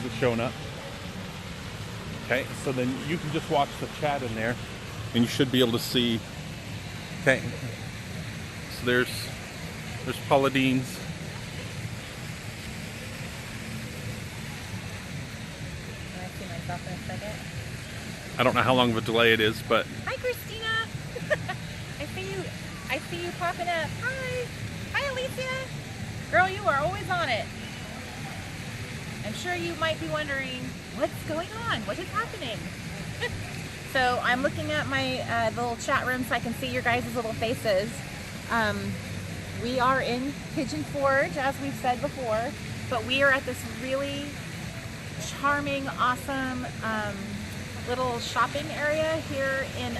Is it showing up? Okay, so then you can just watch the chat in there, and you should be able to see. Okay, so there's Paula Dean's. Can I see myself in a second? I don't know how long of a delay it is, but hi, Christina. I see you popping up. Hi, Alicia. Girl, you are always on it. I'm sure you might be wondering what's going on. What is happening? So I'm looking at my little chat room so I can see your guys' little faces. We are in Pigeon Forge, as we've said before, but we are at this really charming, awesome little shopping area here in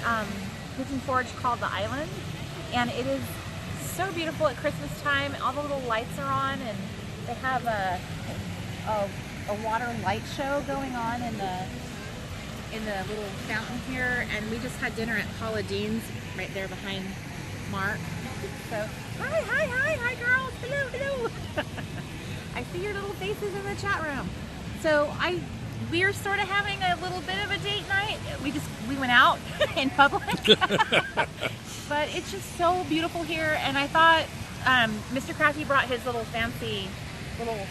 Pigeon Forge called the Island, and it is so beautiful at Christmas time. All the little lights are on, and they have a water light show going on in the little fountain here, and we just had dinner at Paula Dean's right there behind Mark. So hi girls, hello. I see your little faces in the chat room. So we're sort of having a little bit of a date night. We went out in public. But it's just so beautiful here, and I thought Mr. Crafty brought his little fancy little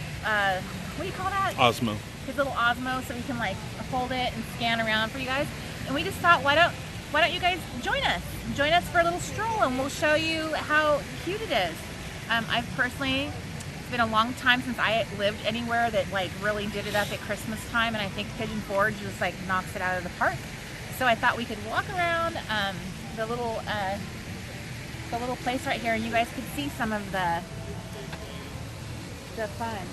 what do you call that? Osmo. His little Osmo, so we can like hold it and scan around for you guys. And we just thought, why don't you guys join us? Join us for a little stroll, and we'll show you how cute it is. I've personally, it's been a long time since I lived anywhere that like really did it up at Christmas time, and I think Pigeon Forge just like knocks it out of the park. So I thought we could walk around the little place right here, and you guys could see some of the fun,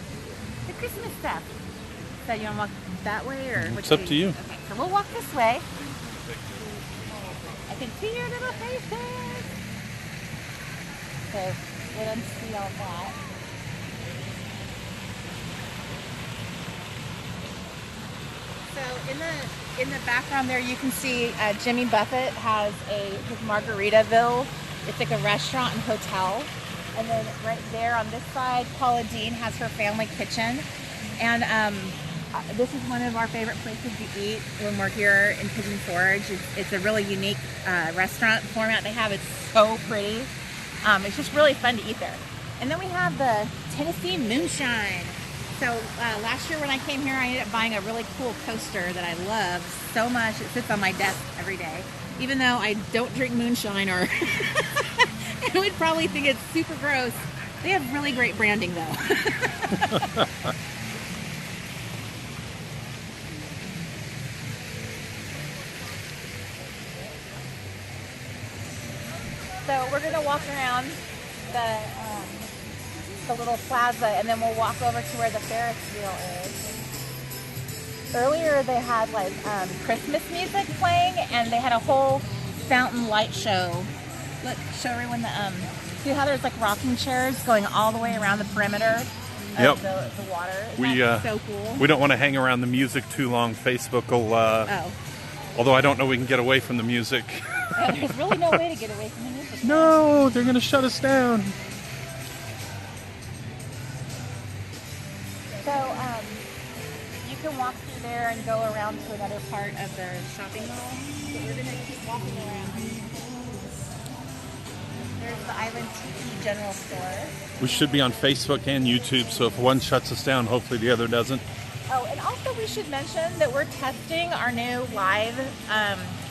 the Christmas stuff. So you want to walk that way, or it's up to you? Okay, so we'll walk this way. I can see your little faces. So let them see all that. So in the background there, you can see Jimmy Buffett has his Margaritaville. It's like a restaurant and hotel. And then right there on this side, Paula Dean has her family kitchen. And this is one of our favorite places to eat when we're here in Pigeon Forge. It's a really unique restaurant format they have. It's so pretty. It's just really fun to eat there. And then we have the Tennessee Moonshine. So last year when I came here, I ended up buying a really cool coaster that I love so much. It sits on my desk every day. Even though I don't drink moonshine, or I would probably think it's super gross. They have really great branding though. So we're gonna walk around the little plaza, and then we'll walk over to where the Ferris wheel is. Earlier they had like Christmas music playing, and they had a whole fountain light show. Look, show everyone see how there's like rocking chairs going all the way around the perimeter of the water. Isn't that so cool? We don't want to hang around the music too long. Facebook will. Although I don't know we can get away from the music. Yeah, there's really no way to get away from the music. No, they're going to shut us down. So you can walk through there and go around to another part of the shopping mall. But we're going to keep walking around. There's the Island Tiki General Store. We should be on Facebook and YouTube, so if one shuts us down, hopefully the other doesn't. Oh, and also we should mention that we're testing our new live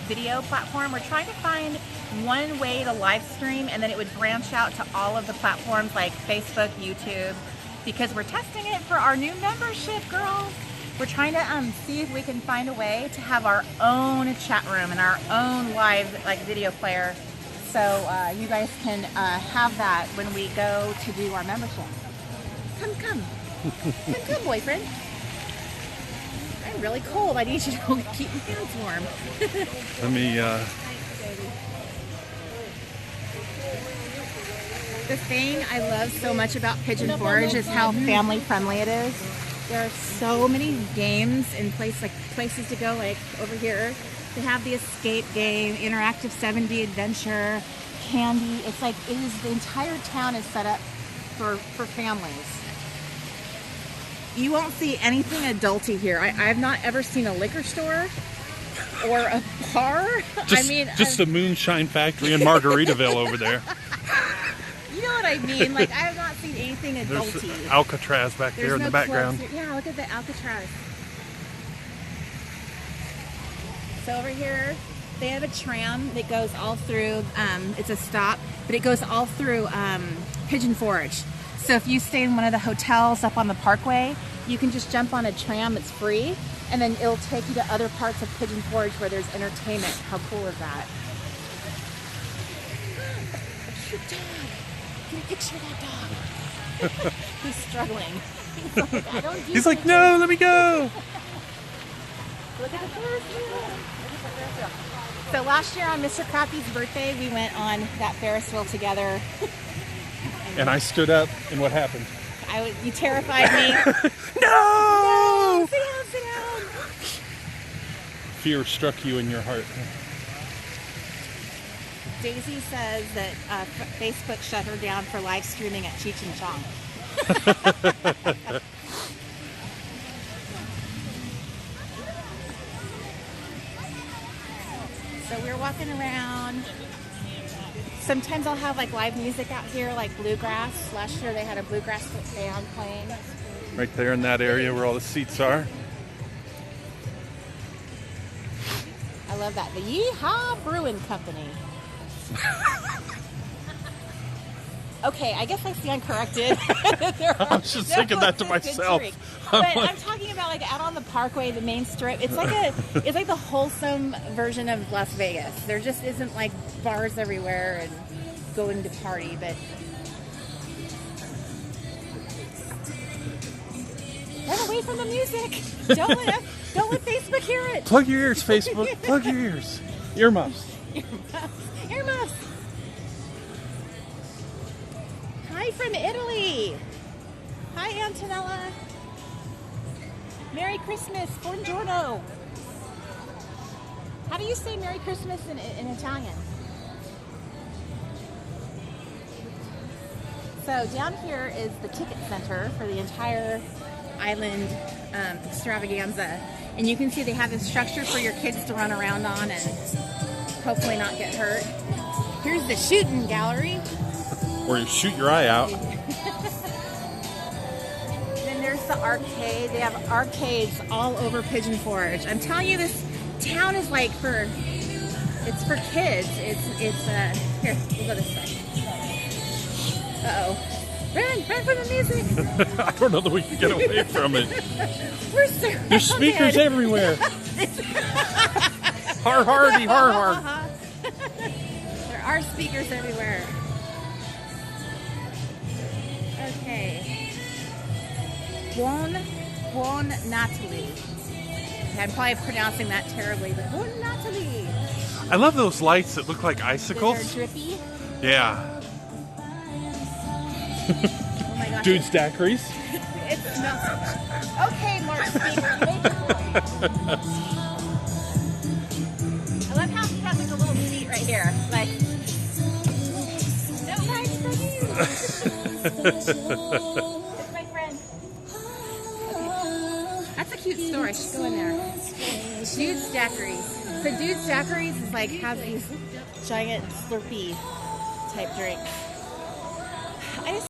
video platform. We're trying to find one way to live stream, and then it would branch out to all of the platforms like Facebook, YouTube, because we're testing it for our new membership, girls. We're trying to see if we can find a way to have our own chat room and our own live video player, so you guys can have that when we go to do our membership. Come, boyfriend. I'm really cold. I need you to keep my hands warm. Let me. The thing I love so much about Pigeon Forge is how family friendly it is. There are so many games and places to go. Like over here, they have the escape game, interactive 7D adventure, candy. It's like the entire town is set up for families. You won't see anything adulty here. I've not ever seen a liquor store or a bar. Just a moonshine factory in Margaritaville over there. You know what I mean? Like, I have not seen anything adulty. There's Alcatraz back there in the background. Yeah, look at the Alcatraz. So over here, they have a tram that goes all through, it's a stop, but it goes all through Pigeon Forge. So if you stay in one of the hotels up on the Parkway, you can just jump on a tram, it's free, and then it'll take you to other parts of Pigeon Forge where there's entertainment. How cool is that? A cute dog. Get a picture of that dog. He's struggling. He's like, no, let me go. Look at the Ferris wheel. So last year on Mr. Crappy's birthday, we went on that Ferris wheel together. And I stood up, and what happened? You terrified me. No! Sit down, sit down. Fear struck you in your heart. Daisy says that Facebook shut her down for live streaming at Cheech and Chong. So we're walking around. Sometimes I'll have like live music out here, like bluegrass. Last year they had a bluegrass band playing. Right there in that area where all the seats are. I love that. The Yeehaw Brewing Company. Okay, I guess I stand corrected. I was just thinking that to myself. But I'm talking about like out on the Parkway, the main strip. It's like the wholesome version of Las Vegas. There just isn't like bars everywhere and going to party, but run away from the music. Don't let Facebook hear it. Plug your ears, Facebook. Plug your ears. Earmuffs. Earmuffs. Hi from Italy. Hi, Antonella. Merry Christmas. Buongiorno. How do you say Merry Christmas in Italian? So down here is the ticket center for the entire island extravaganza. And you can see they have this structure for your kids to run around on and hopefully not get hurt. Here's the shooting gallery. Where you shoot your eye out. Then there's the arcade. They have arcades all over Pigeon Forge. I'm telling you, this town is like it's for kids. It's here, we'll go this way. Uh-oh. Run for the music. I don't know that we can get away from it. We're surrounded. There's speakers everywhere. Har hardy, har har. There are speakers everywhere. Okay. Buon Natale. I'm probably pronouncing that terribly, but Buon Natale. I love those lights that look like icicles. They're drippy. Yeah. Oh my gosh. Dude's daiquiris. It smells. Okay, Mark Speaker. I love how it's got like a little seat right here. Like, no rights for you. It's my friend. Okay. That's a cute store. I should go in there. Dude's Daiquiris. So Dude's Daiquiris is like has these giant Slurpee type drinks. I just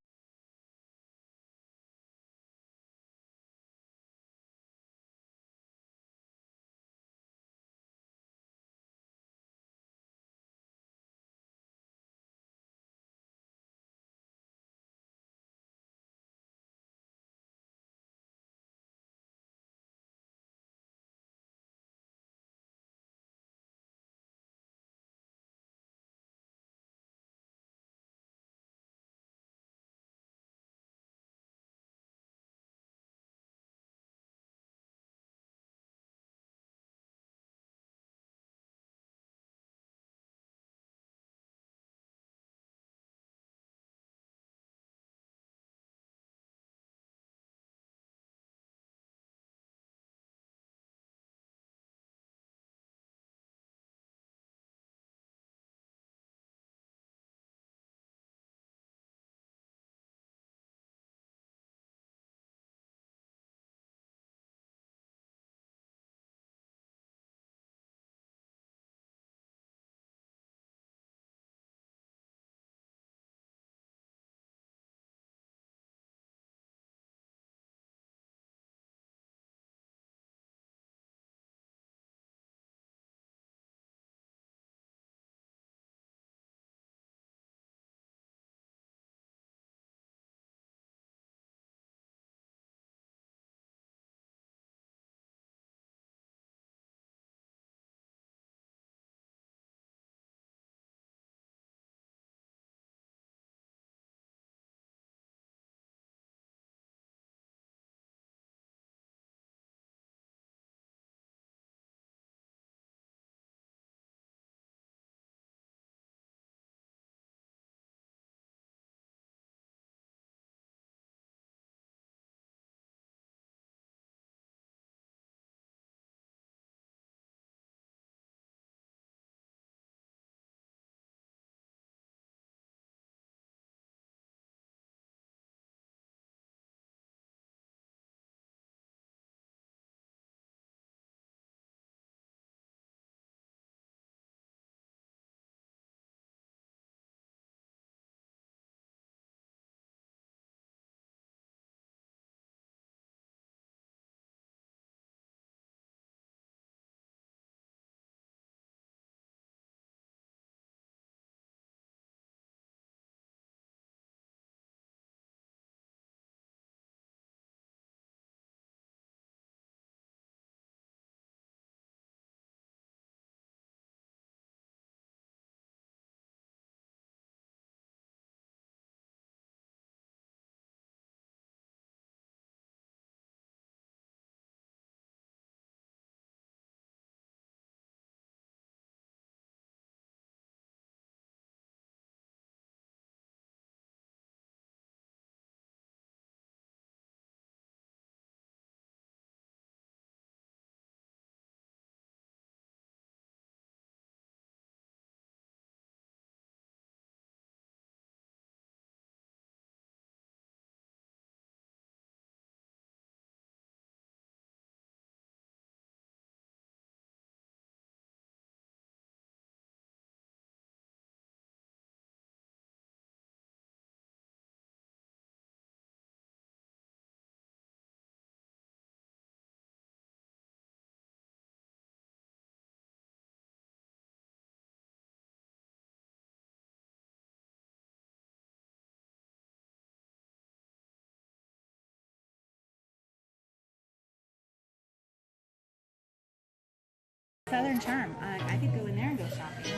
Southern Charm. I could go in there and go shopping.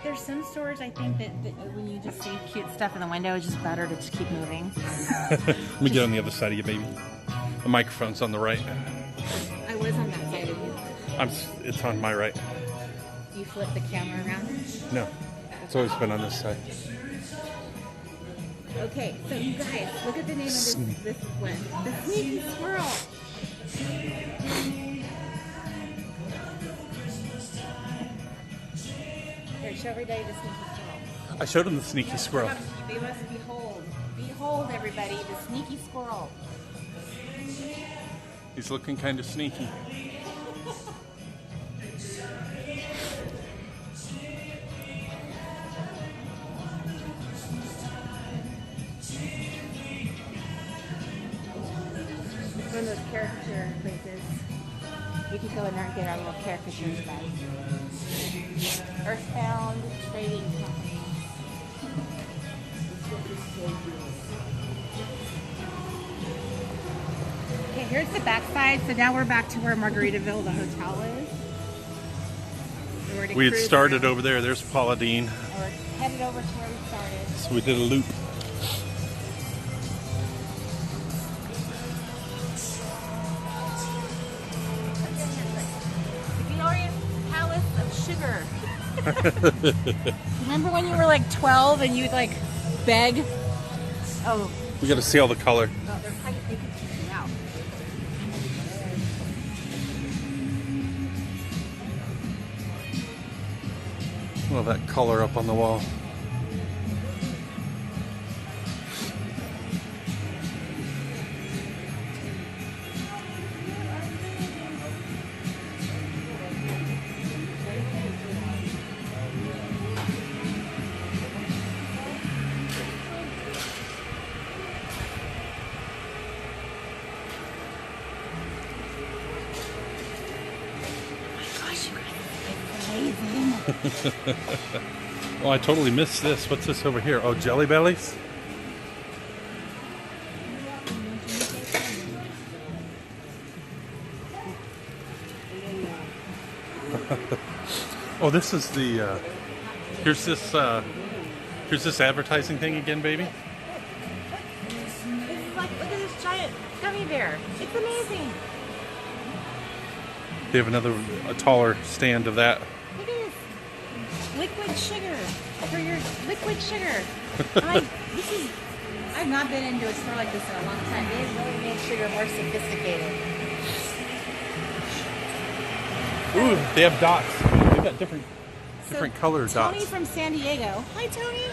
There's some stores I think that when you just see cute stuff in the window, it's just better to just keep moving. Let me get on the other side of you, baby. The microphone's on the right. I was on that side of you. It's on my right. You flip the camera around? No, it's always been on this side. Okay, so you guys, look at the name of this one. The Sneaky Squirrel. Here, show everybody the Sneaky Squirrel. I showed him the sneaky squirrel. They must behold. Behold, everybody, the Sneaky Squirrel. He's looking kind of sneaky. One of those caricature places. We could go in there and get our little caricature stuff. Earthbound Trading Company. Okay, here's the backside. So now we're back to where Margaritaville, the hotel is. We had started over there. There's Paula Deen. We're headed over to where we started. So we did a loop. Sugar. Remember when you were like 12 and you'd like beg? Oh. We got to see all the color. Oh, they're probably they could keep you out. Well, that color up on the wall. Oh, I totally missed this. What's this over here? Oh, Jelly Bellies? Oh, this is the here's this advertising thing again, baby. This is like, look at this giant gummy bear. It's amazing. They have a taller stand of that. Look at this. Liquid sugar for your liquid sugar. I've not been into a store like this in a long time. They really made sugar more sophisticated. Ooh, they have dots. They've got different color dots. Tony from San Diego. Hi, Tony.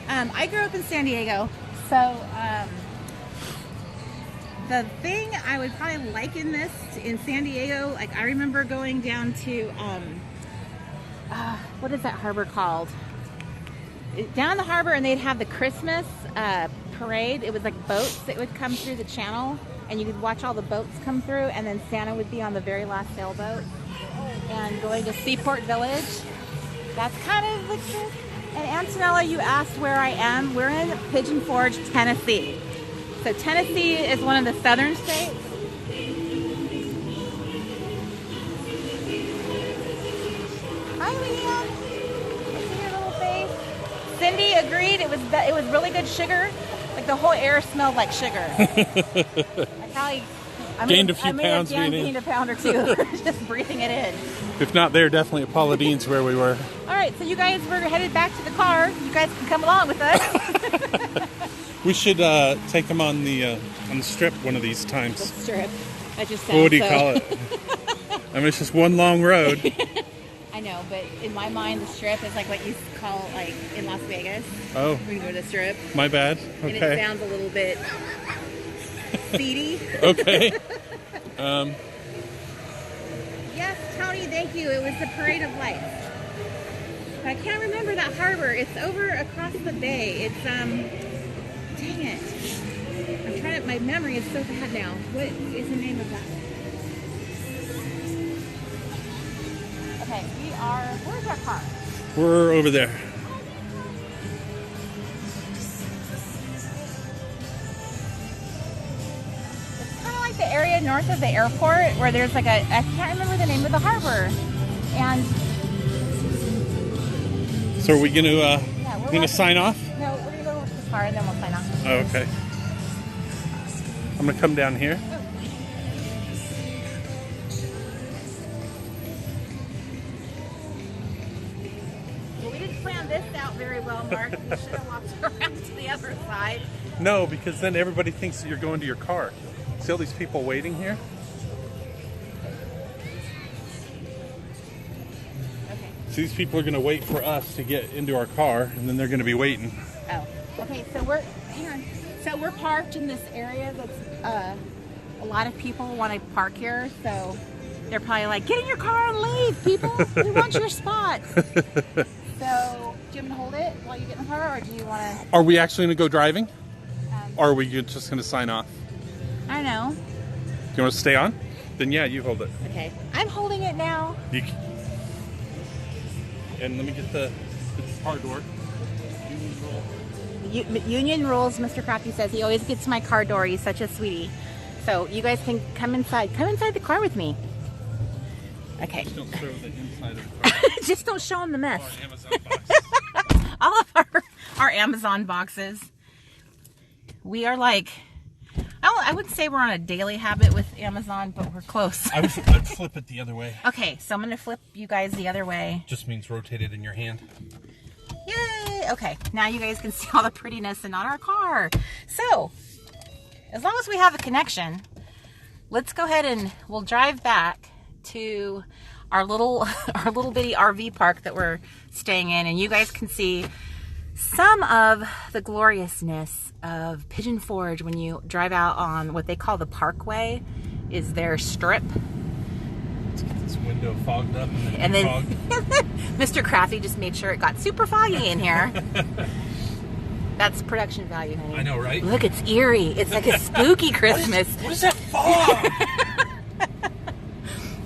I grew up in San Diego, so the thing I would probably liken this in San Diego, like I remember going down to what is that harbor called? Down the harbor, and they'd have the Christmas parade. It was like boats that would come through the channel, and you could watch all the boats come through, and then Santa would be on the very last sailboat. And going to Seaport Village, that's kind of like this. And Antonella, you asked where I am. We're in Pigeon Forge, Tennessee. So Tennessee is one of the southern states. Hi, Liam. I see your little face. Cindy agreed. It was really good sugar. Like the whole air smelled like sugar. I gained a few pounds. Gained a pound or two just breathing it in. If not there, definitely at Paula Deen's where we were. All right, so you guys were headed back to the car. You guys can come along with us. We should take them on the strip one of these times. The strip. I just said. What do you call it? I mean, it's just one long road. I know, but in my mind, the strip is like what you call like in Las Vegas. Oh. We go to the strip. My bad. Okay. And it sounds a little bit seedy. Okay. Yes, Tony, thank you. It was the Parade of Lights. I can't remember that harbor. It's over across the bay. It's dang it. I'm trying to. My memory is so bad now. What is the name of that? Okay, we are. Where's our car? We're over there. It's kind of like the area area north of the airport where there's like I can't remember the name of the harbor. And So are we going to we're gonna sign off? No, we're gonna go with the car and then we'll sign off. Oh, okay. I'm going to come down here. Well, we didn't plan this out very well, Mark. We should have walked around to the other side. No, because then everybody thinks that you're going to your car. See all these people waiting here? Okay. So these people are going to wait for us to get into our car, and then they're going to be waiting. Oh. Okay, so we're parked in this area that's a lot of people want to park here, so they're probably like, get in your car and leave, people. We want your spot. So, do you want me to hold it while you get in the car, or do you want to? Are we actually going to go driving? Or are we just going to sign off? I don't know. Do you want to stay on? Then yeah, you hold it. Okay. I'm holding it now. And let me get the car door. Union rules, Mr. Crafty says. He always gets my car door. He's such a sweetie. So you guys can come inside. Come inside the car with me. Okay. Just don't show the inside of the car. Just don't show them the mess. Our Amazon boxes. All of our Amazon boxes. We are like, I wouldn't say we're on a daily habit with Amazon, but we're close. I'd flip it the other way. Okay, so I'm going to flip you guys the other way. Just means rotate it in your hand. Yay! Okay, now you guys can see all the prettiness and not our car. So, as long as we have a connection, let's go ahead and we'll drive back to our little bitty RV park that we're staying in, and you guys can see some of the gloriousness of Pigeon Forge when you drive out on what they call the Parkway, is their strip. Let's get this window fogged up And then Mr. Crafty just made sure it got super foggy in here. That's production value, honey. I know, right? Look, it's eerie. It's like a spooky Christmas. What is that fog?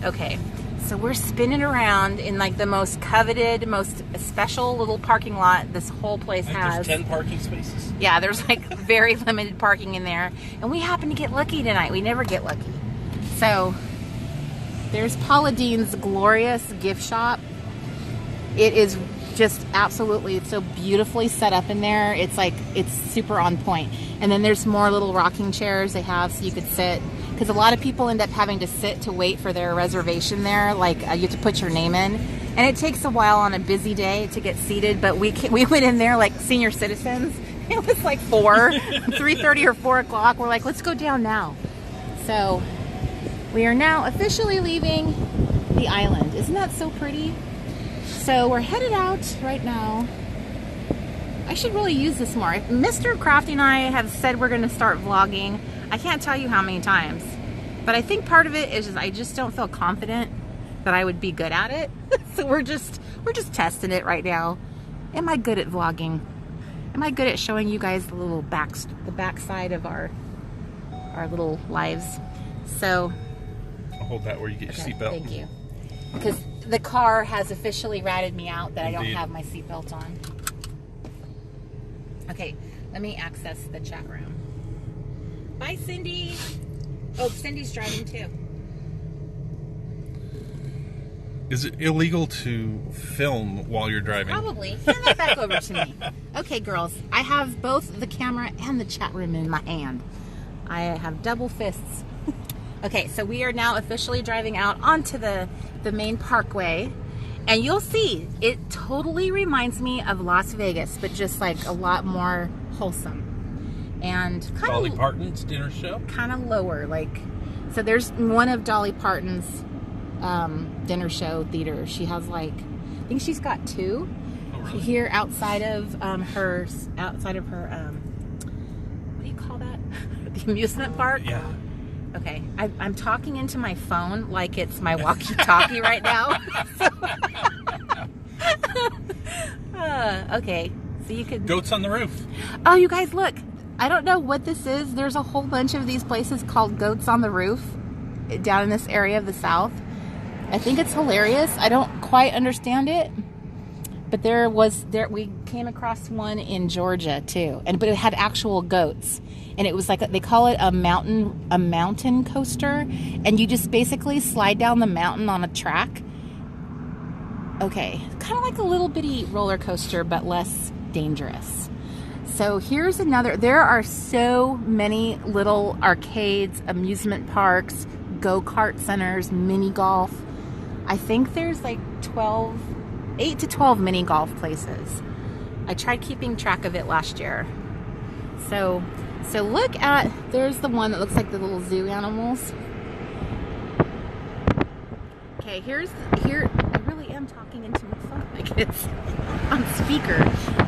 Okay, so we're spinning around in like the most coveted, most special little parking lot this whole place has. There's 10 parking spaces. Yeah, there's like very limited parking in there. And we happen to get lucky tonight. We never get lucky. So, there's Paula Dean's glorious gift shop. It is just absolutely, it's so beautifully set up in there. It's like, it's super on point. And then there's more little rocking chairs they have so you could sit. Because a lot of people end up having to sit to wait for their reservation there. Like, you have to put your name in. And it takes a while on a busy day to get seated. But we went in there like senior citizens. It was like 3:30 or 4 o'clock. We're like, let's go down now. So, we are now officially leaving the island. Isn't that so pretty? So, we're headed out right now. I should really use this more. Mr. Crafty and I have said we're going to start vlogging. I can't tell you how many times, but I think part of it is just I just don't feel confident that I would be good at it. So we're just testing it right now. Am I good at vlogging? Am I good at showing you guys the little the backside of our little lives? So I'll hold that where you get your seatbelt. Thank you. Because the car has officially ratted me out that I don't have my seatbelt on. Okay, let me access the chat room. Bye, Cindy. Oh, Cindy's driving too. Is it illegal to film while you're driving? Probably. Hand that back over to me. Okay, girls. I have both the camera and the chat room in my hand. I have double fists. Okay, so we are now officially driving out onto the main parkway. And you'll see, it totally reminds me of Las Vegas, but just like a lot more wholesome. And kind Dolly of Parton's dinner show? kind of lower, like, so there's one of Dolly Parton's dinner show theater. She has like, I think she's got two. Oh, really? Here outside of her what do you call that? The amusement park? Yeah. Okay, I'm talking into my phone like it's my walkie-talkie right now. Okay, so you could... Goats on the roof. Oh, you guys, look. I don't know what this is. There's a whole bunch of these places called Goats on the Roof down in this area of the South. I think it's hilarious. I don't quite understand it. But we came across one in Georgia too, but it had actual goats, and it was like they call it a mountain coaster, and you just basically slide down the mountain on a track. Okay, kind of like a little bitty roller coaster, but less dangerous. So here's another. There are so many little arcades, amusement parks, go-kart centers, mini golf. I think there's like 8 to 12 mini golf places. I tried keeping track of it last year. So look at, there's the one that looks like the little zoo animals. Okay, here, I really am talking into my phone like it's on speaker.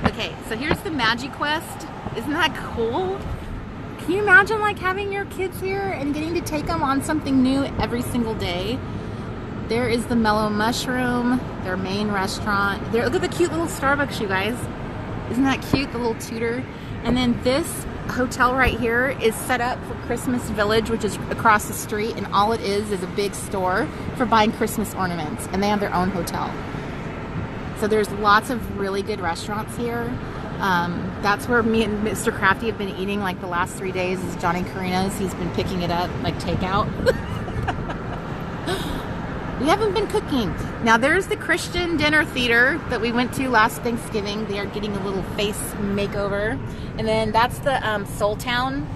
Okay, so here's the Magic Quest. Isn't that cool? Can you imagine like having your kids here and getting to take them on something new every single day? There is the Mellow Mushroom, their main restaurant. There, look at the cute little Starbucks, you guys. Isn't that cute, the little Tudor? And then this hotel right here is set up for Christmas Village, which is across the street, and all it is a big store for buying Christmas ornaments, and they have their own hotel. So there's lots of really good restaurants here. That's where me and Mr. Crafty have been eating like the last 3 days is Johnny Carino's. He's been picking it up like takeout. We haven't been cooking. Now there's the Christian Dinner Theater that we went to last Thanksgiving. They are getting a little face makeover. And then that's the Soul Town.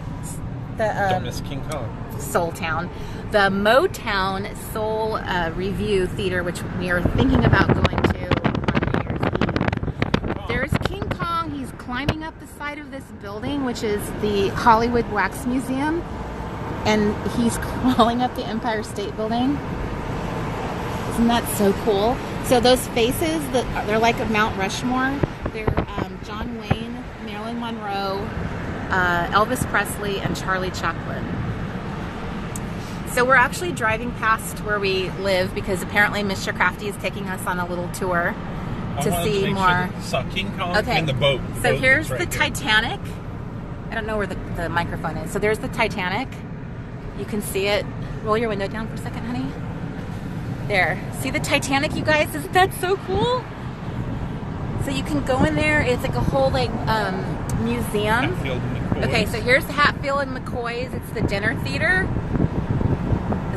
Don't miss King Kong. Soul Town. The Motown Soul Review Theater, which we are thinking about going to on New Year's Eve. There's King Kong. He's climbing up the side of this building, which is the Hollywood Wax Museum. And he's crawling up the Empire State Building. Isn't that so cool? So those faces, they're like a Mount Rushmore. They're John Wayne, Marilyn Monroe, Elvis Presley, and Charlie Chaplin. So we're actually driving past where we live because apparently Mr. Crafty is taking us on a little tour to see more. Saw King Kong in the boat. So here's the Titanic. I don't know where the microphone is. So there's the Titanic. You can see it. Roll your window down for a second, honey. There. See the Titanic, you guys? Isn't that so cool? So you can go in there. It's like a whole like museum. Hatfield and McCoy's. Okay, so here's Hatfield and McCoy's. It's the dinner theater.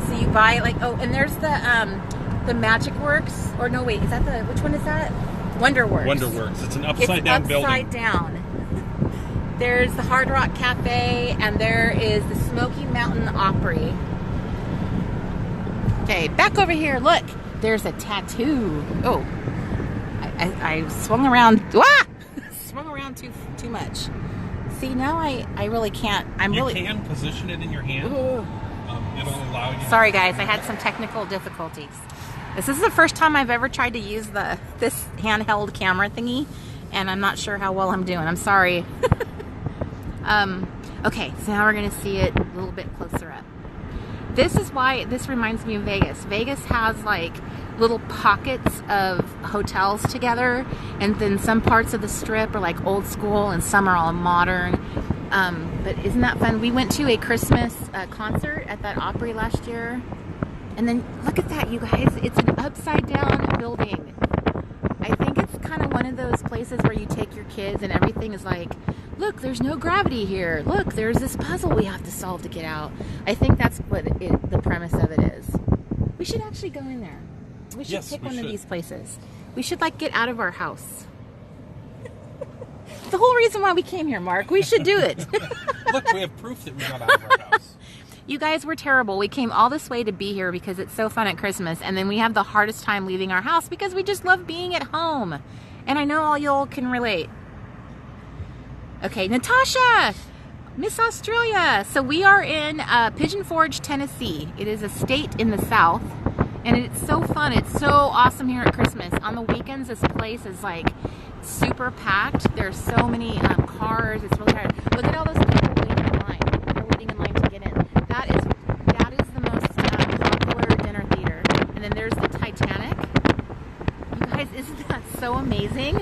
So you buy like and there's the Magic Works. Or no, wait, is that which one is that? Wonderworks. Wonderworks. It's an upside down building. Upside down. There's the Hard Rock Cafe, and there is the Smoky Mountain Opry. Okay, back over here. Look, there's a tattoo. Oh, I swung around. Ah! Swung around too much. See, now I really can't. You can position it in your hand. It'll allow you. Sorry, guys. I had some technical difficulties. This is the first time I've ever tried to use this handheld camera thingy, and I'm not sure how well I'm doing. I'm sorry. Okay, so now we're gonna see it a little bit closer up. This is why this reminds me of Vegas. Vegas has like little pockets of hotels together, and then some parts of the strip are like old school and some are all modern. But isn't that fun? We went to a Christmas concert at that Opry last year. And then look at that, you guys. It's an upside down building. I think it's kind of one of those places where you take your kids and everything is like, look, there's no gravity here. Look, there's this puzzle we have to solve to get out. I think that's what the premise of it is. We should actually go in there. We should pick one of these places. We should like get out of our house. The whole reason why we came here, Mark. We should do it. Look, we have proof that we got out of our house. You guys were terrible. We came all this way to be here because it's so fun at Christmas, and then we have the hardest time leaving our house because we just love being at home. And I know all y'all can relate. Okay, Natasha, Miss Australia. So we are in Pigeon Forge, Tennessee. It is a state in the South, and it's so fun. It's so awesome here at Christmas. On the weekends, this place is like super packed. There's so many cars. It's really hard. Look at all those people waiting in line. They're waiting in line to get in. That is the most popular dinner theater. And then there's the Titanic. You guys, isn't that so amazing?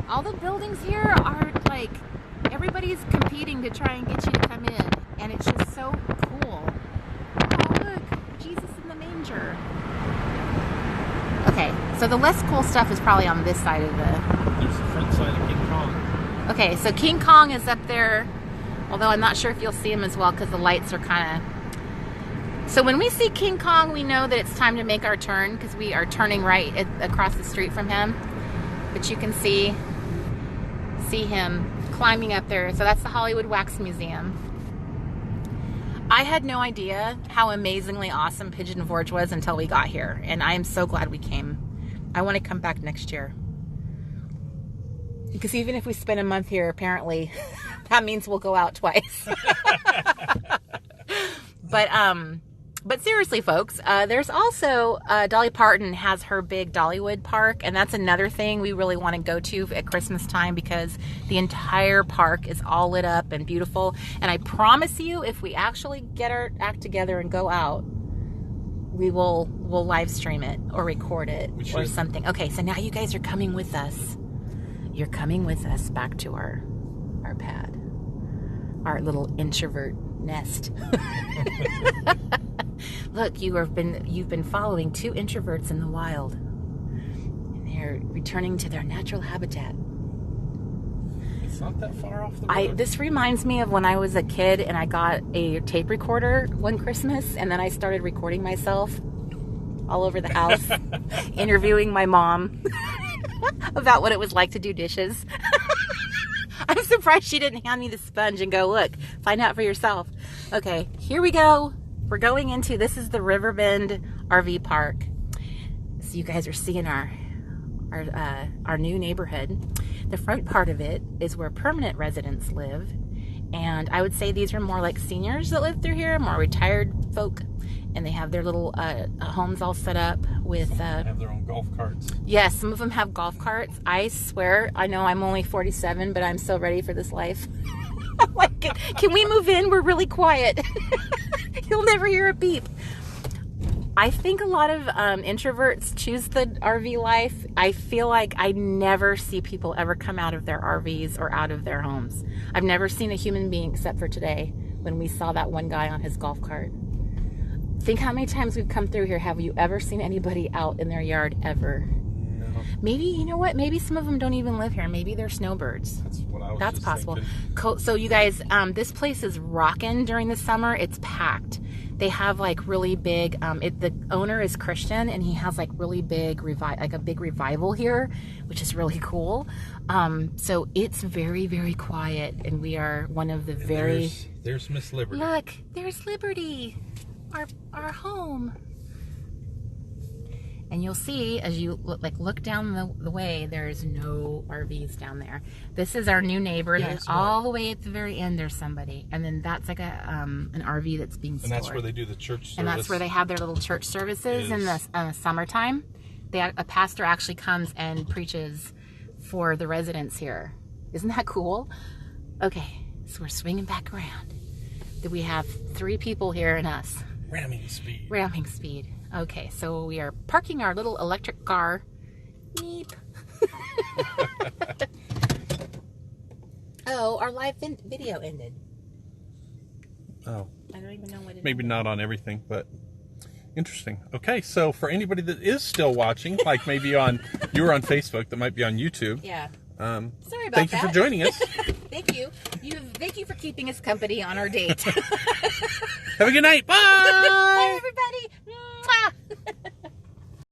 All the buildings here are like, everybody's competing to try and get you to come in. And it's just so cool. Oh, look, Jesus in the manger. Okay, so So the less cool stuff is probably on this side of the... There's the front side of King Kong. Okay, so King Kong is up there, although I'm not sure if you'll see him as well because the lights are kind of... So when we see King Kong, we know that it's time to make our turn because we are turning right across the street from him. But you can see him climbing up there. So that's the Hollywood Wax Museum. I had no idea how amazingly awesome Pigeon Forge was until we got here, and I am so glad we came. I want to come back next year. Because even if we spend a month here, apparently, that means we'll go out twice. But seriously, folks, there's also, Dolly Parton has her big Dollywood park, and that's another thing we really want to go to at Christmas time because the entire park is all lit up and beautiful. And I promise you, if we actually get our act together and go out, we'll live stream it or record it or something. Okay, so now you guys are coming with us. You're coming with us back to our pad, our little introvert nest. Look, you've been following two introverts in the wild, and they're returning to their natural habitat. It's not that far off the road. This reminds me of when I was a kid and I got a tape recorder one Christmas, and then I started recording myself all over the house, interviewing my mom about what it was like to do dishes. I'm surprised she didn't hand me the sponge and go, look, find out for yourself. Okay, here we go. We're going into, this is the Riverbend RV Park. So you guys are seeing our new neighborhood. The front part of it is where permanent residents live. And I would say these are more like seniors that live through here, more retired folk. And they have their little homes all set up with... have their own golf carts. Yes, some of them have golf carts. I swear, I know I'm only 47, but I'm so ready for this life. I'm like, can we move in? We're really quiet. You'll never hear a beep. I think a lot of introverts choose the RV life. I feel like I never see people ever come out of their RVs or out of their homes. I've never seen a human being except for today when we saw that one guy on his golf cart. Think how many times we've come through here. Have you ever seen anybody out in their yard ever? No. Maybe, you know what? Maybe some of them don't even live here. Maybe they're snowbirds. That's what I was That's just possible. thinking. So you guys, this place is rocking during the summer. It's packed. They have like really big, the owner is Christian and he has like really big, a big revival here, which is really cool. So it's very, very quiet, and we are one of the very... There's Miss Liberty. Look, there's Liberty, our home. And you'll see as you look down the way, there's no RVs down there. This is our new neighbor. Yeah, And all the way at the very end, there's somebody. And then that's like an RV that's being stored. And that's where they do the church service. And that's where they have their little church services in the summertime. A pastor actually comes and preaches for the residents here. Isn't that cool? Okay, so we're swinging back around. We have 3 people here and us. Ramming speed. Ramming speed. Okay, so we are parking our little electric car. Beep. Oh, our live video ended. Oh. I don't even know what it is. Maybe not on everything, but interesting. Okay, so for anybody that is still watching, like maybe you were on Facebook, that might be on YouTube. Yeah. Sorry about Thank you for joining us. Thank you. Thank you for keeping us company on our date. Have a good night. Bye.